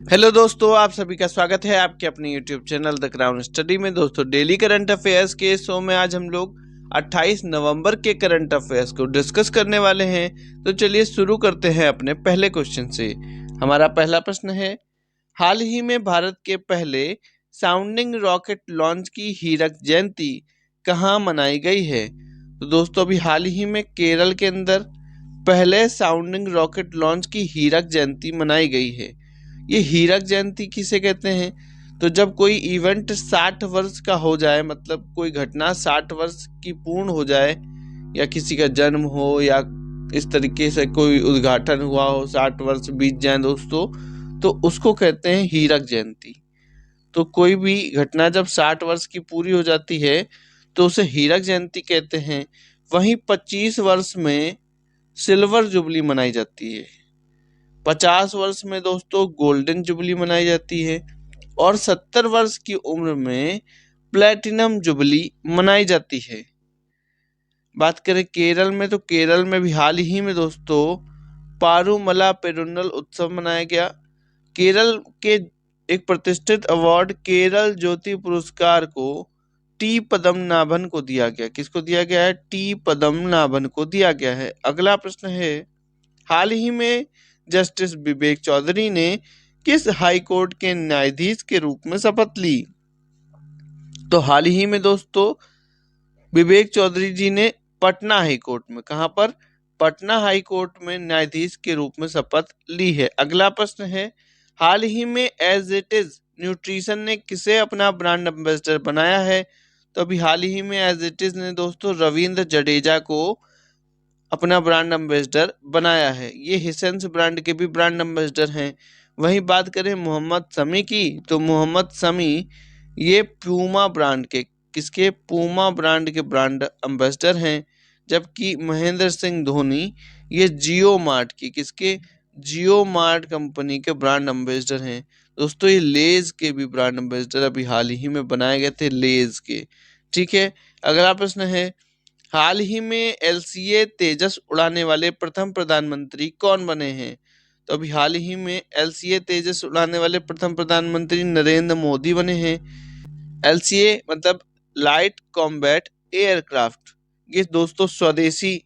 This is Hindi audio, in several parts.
हेलो दोस्तों, आप सभी का स्वागत है आपके अपने YouTube channel the crown study में। दोस्तों, डेली करंट अफेयर्स के शो में आज हम लोग 28 नवंबर के करंट अफेयर्स को डिस्कस करने वाले हैं। तो चलिए शुरू करते हैं अपने पहले क्वेश्चन से। हमारा पहला प्रश्न है, हाल ही में भारत के पहले साउंडिंग रॉकेट लॉन्च की हीरक जयंती कहाँ मनाई गई है? तो दोस्तों, अभी हाल ही में केरल के अंदर पहले साउंडिंग रॉकेट लॉन्च की हीरक जयंती मनाई गई है। ये हीरक जयंती किसे कहते हैं? तो जब कोई इवेंट 60 वर्ष का हो जाए, मतलब कोई घटना 60 वर्ष की पूर्ण हो जाए, या किसी का जन्म हो या इस तरीके से कोई उद्घाटन हुआ हो, 60 वर्ष बीत जाए दोस्तों, तो उसको कहते हैं हीरक जयंती। तो कोई भी घटना जब 60 वर्ष की पूरी हो जाती है तो उसे हीरक जयंती कहते हैं। वहीं 25 वर्ष में सिल्वर जुबली मनाई जाती है, 50 वर्ष में दोस्तों गोल्डन जुबली मनाई जाती है, और 70 वर्ष की उम्र में प्लेटिनम जुबली मनाई जाती है। बात करें केरल में, तो केरल में भी हाल ही में दोस्तों पारूमला पेरुन्नल उत्सव मनाया गया। केरल के एक प्रतिष्ठित अवार्ड केरल ज्योति पुरस्कार को टी पद्मनाभन को दिया गया। किसको दिया गया है? टी पद्मनाभन को दिया गया है। अगला प्रश्न है, हाल ही में जस्टिस विवेक चौधरी ने किस हाई कोर्ट के न्यायाधीश के रूप में शपथ ली? तो हाल ही में दोस्तों विवेक चौधरी जी ने पटना हाई कोर्ट में, कहां पर? पटना हाई कोर्ट में न्यायाधीश के रूप में शपथ ली है। अगला प्रश्न है, हाल ही में एज इट इज न्यूट्रिशन ने किसे अपना ब्रांड एम्बेसडर बनाया है? तो अभी हाल ही में एज इट इज ने दोस्तों रविंद्र जडेजा को अपना ब्रांड एम्बेसडर बनाया है। ये हिसेंस ब्रांड के भी ब्रांड एम्बेसडर हैं। वहीं बात करें मोहम्मद शमी की, तो मोहम्मद शमी ये प्यूमा ब्रांड के, किसके? पूमा ब्रांड के ब्रांड एम्बेसडर हैं। जबकि महेंद्र सिंह धोनी ये जियो मार्ट की, किसके? जियो मार्ट कंपनी के ब्रांड एम्बेसडर हैं। दोस्तों, ये लेज के भी ब्रांड एम्बेसडर अभी हाल ही में बनाए गए थे, लेज के। ठीक है। अगला प्रश्न है, हाल ही में एलसीए तेजस उड़ाने वाले प्रथम प्रधानमंत्री कौन बने हैं? तो अभी हाल ही में एलसीए तेजस उड़ाने वाले प्रथम प्रधानमंत्री नरेंद्र मोदी बने हैं। एलसीए मतलब लाइट कॉम्बैट एयरक्राफ्ट, ये दोस्तों स्वदेशी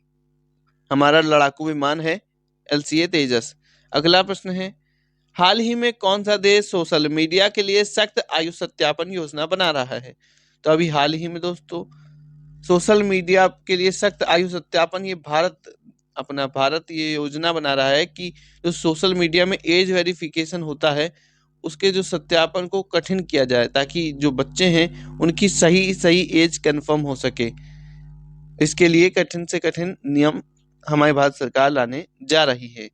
हमारा लड़ाकू विमान है एलसीए तेजस। अगला प्रश्न है, हाल ही में कौन सा देश सोशल मीडिया के लिए सख्त आयु सत्यापन योजना बना रहा है? तो अभी हाल ही में दोस्तों सोशल मीडिया के लिए सख्त आयु सत्यापन, ये भारत ये योजना बना रहा है कि जो सोशल मीडिया में एज वेरिफिकेशन होता है उसके जो सत्यापन को कठिन किया जाए, ताकि जो बच्चे हैं उनकी सही सही एज कंफर्म हो सके। इसके लिए कठिन से कठिन नियम हमारी भारत सरकार लाने जा रही है।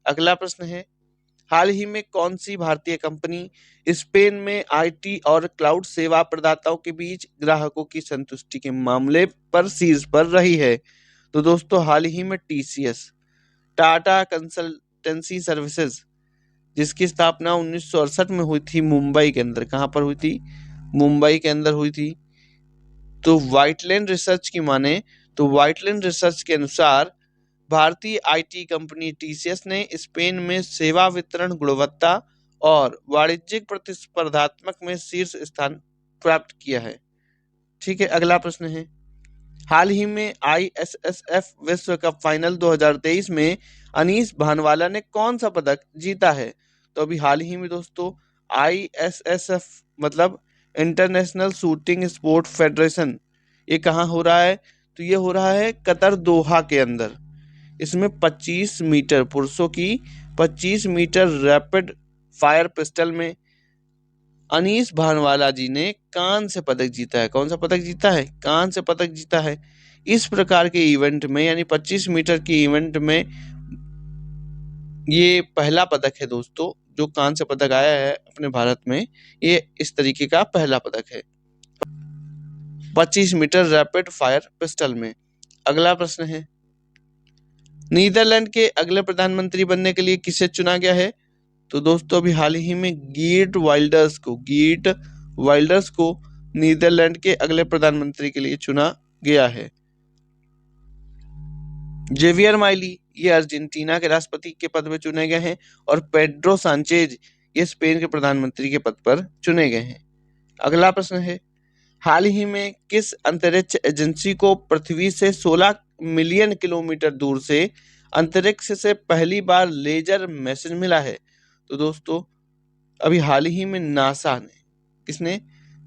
अगला प्रश्न है, हाल ही में कौन सी भारतीय कंपनी स्पेन में आईटी और क्लाउड सेवा प्रदाताओं के बीच ग्राहकों की संतुष्टि के मामले पर शीर्ष पर रही है? तो दोस्तों हाल ही में टीसीएस, टाटा कंसल्टेंसी सर्विसेज, जिसकी स्थापना 1968 में हुई थी मुंबई के अंदर। कहां पर हुई थी? मुंबई के अंदर हुई थी। तो व्हाइटलैंड रिसर्च की माने तो व्हाइटलैंड रिसर्च के अनुसार भारतीय आईटी कंपनी टीसीएस ने स्पेन में सेवा वितरण गुणवत्ता और वाणिज्यिक प्रतिस्पर्धात्मक में शीर्ष स्थान प्राप्त किया है। ठीक है। अगला प्रश्न है, हाल ही में आईएसएसएफ विश्व कप फाइनल 2023 में अनीस भानवाला ने कौन सा पदक जीता है? तो अभी हाल ही में दोस्तों आईएसएसएफ मतलब इंटरनेशनल शूटिंग स्पोर्ट फेडरेशन, ये कहाँ हो रहा है? तो ये हो रहा है कतर, दोहा के अंदर। इसमें 25 मीटर पुरुषों की 25 मीटर रैपिड फायर पिस्टल में अनीस भानवाला जी ने कांस्य पदक जीता है। कौन सा पदक जीता है? कांस्य पदक जीता है। इस प्रकार के इवेंट में, यानी 25 मीटर की इवेंट में ये पहला पदक है दोस्तों, जो कांस्य पदक आया है अपने भारत में। ये इस तरीके का पहला पदक है 25 मीटर रैपिड फायर पिस्टल में। अगला प्रश्न है, नीदरलैंड के अगले प्रधानमंत्री बनने के लिए किसे चुना गया है? तो दोस्तों अभी हाल ही में गीट वाइल्डर्स को नीदरलैंड के अगले प्रधानमंत्री के लिए चुना गया है। जेवियर माइली ये अर्जेंटीना के राष्ट्रपति के पद में चुने गए हैं, और पेड्रो सांचेज ये स्पेन के प्रधानमंत्री के पद पर चुने गए हैं। अगला प्रश्न है, हाल ही में किस अंतरिक्ष एजेंसी को पृथ्वी से 16 मिलियन किलोमीटर दूर से अंतरिक्ष से पहली बार लेजर मैसेज मिला है? तो दोस्तों अभी हाल ही में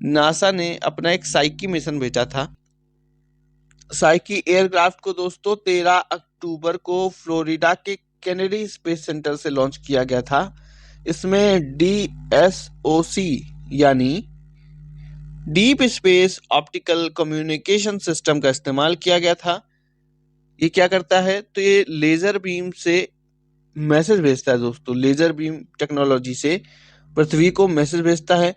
नासा ने अपना एक साइकी मिशन भेजा था। साइकी एयरक्राफ्ट को दोस्तों 13 अक्टूबर को फ्लोरिडा के केनेडी स्पेस सेंटर से लॉन्च किया गया था। इसमें DSOC यानी deep space optical communication system का इस्तेमाल किया गया था। ये क्या करता है, तो ये लेजर बीम से मैसेज भेजता है दोस्तों, लेजर बीम टेक्नोलॉजी से पृथ्वी को मैसेज भेजता है।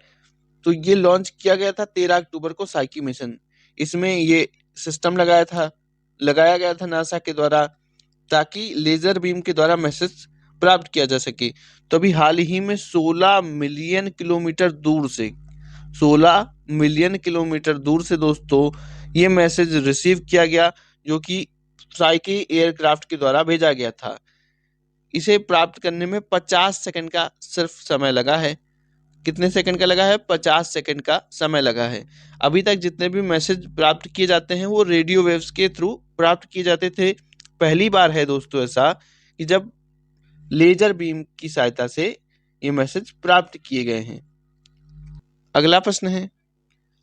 तो ये लॉन्च किया गया था 13 अक्टूबर को साइकी मिशन। इसमें ये सिस्टम लगाया गया था नासा के द्वारा, ताकि लेजर बीम के द्वारा मैसेज प्राप्त किया जा सके। तो अभी हाल ही में 16 मिलियन किलोमीटर दूर से दोस्तों ये मैसेज रिसीव किया गया, जो कि साइकी एयरक्राफ्ट के द्वारा भेजा गया था। इसे प्राप्त करने में 50 सेकंड का सिर्फ समय लगा है। कितने सेकंड का लगा है? 50 सेकंड का समय लगा है। अभी तक जितने भी मैसेज प्राप्त किए जाते हैं वो रेडियो वेव्स के थ्रू प्राप्त किए जाते थे। पहली बार है दोस्तों ऐसा कि जब लेजर बीम की सहायता से ये मैसेज प्राप्त किए गए हैं। अगला प्रश्न है,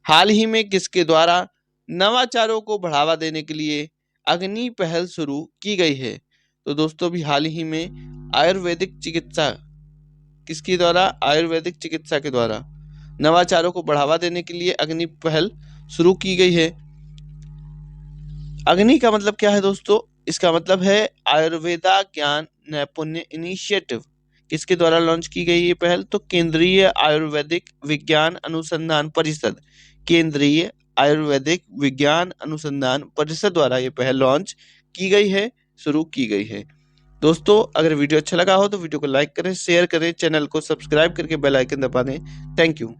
हाल ही में किसके द्वारा नवाचारों को बढ़ावा देने के लिए अग्नि पहल शुरू की गई है? तो दोस्तों भी हाल ही में आयुर्वेदिक चिकित्सा के द्वारा नवाचारों को बढ़ावा देने के लिए अग्नि पहल शुरू की गई है। अग्नि का मतलब क्या है दोस्तों? इसका मतलब है आयुर्वेदा ज्ञान नैपुण्य इनिशिएटिव। किसके द्वारा लॉन्च की गई ये पहल? तो केंद्रीय आयुर्वेदिक विज्ञान अनुसंधान परिषद द्वारा ये पहल लॉन्च की गई है, शुरू की गई है। दोस्तों अगर वीडियो अच्छा लगा हो तो वीडियो को लाइक करें, शेयर करें, चैनल को सब्सक्राइब करके बेल आइकन दबा दें। Thank you.